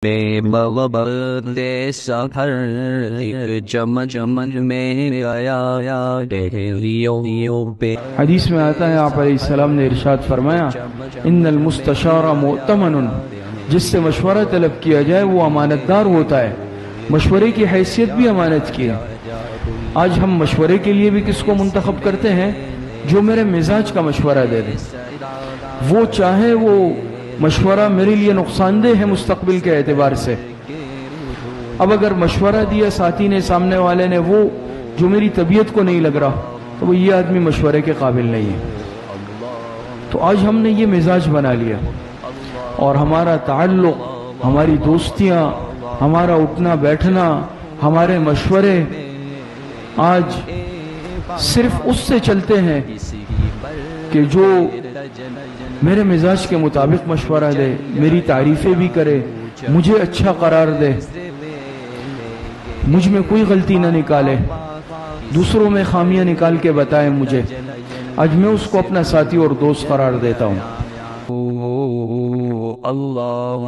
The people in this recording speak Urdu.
بے بغبغ سحر چمن میں آیا ڈہریوں پہ۔ حدیث میں آتا ہے آپ علیہ السلام نے ارشاد فرمایا ان المستشار مؤتمن، جس سے مشورہ طلب کیا جائے وہ امانت دار ہوتا ہے۔ مشورے کی حیثیت بھی امانت کی ہے۔ آج ہم مشورے کے لیے بھی کس کو منتخب کرتے ہیں؟ جو میرے مزاج کا مشورہ دے دے، وہ چاہے وہ مشورہ میرے لیے نقصان دہ ہے مستقبل کے اعتبار سے۔ اب اگر مشورہ دیا ساتھی نے، سامنے والے نے، وہ جو میری طبیعت کو نہیں لگ رہا، تو وہ یہ آدمی مشورے کے قابل نہیں ہے۔ تو آج ہم نے یہ مزاج بنا لیا، اور ہمارا تعلق، ہماری دوستیاں، ہمارا اٹھنا بیٹھنا، ہمارے مشورے آج صرف اس سے چلتے ہیں کہ جو میرے مزاج کے مطابق مشورہ دے، میری تعریفیں بھی کرے، مجھے اچھا قرار دے، مجھ میں کوئی غلطی نہ نکالے، دوسروں میں خامیاں نکال کے بتائے مجھے۔ آج میں اس کو اپنا ساتھی اور دوست قرار دیتا ہوں۔ اللہ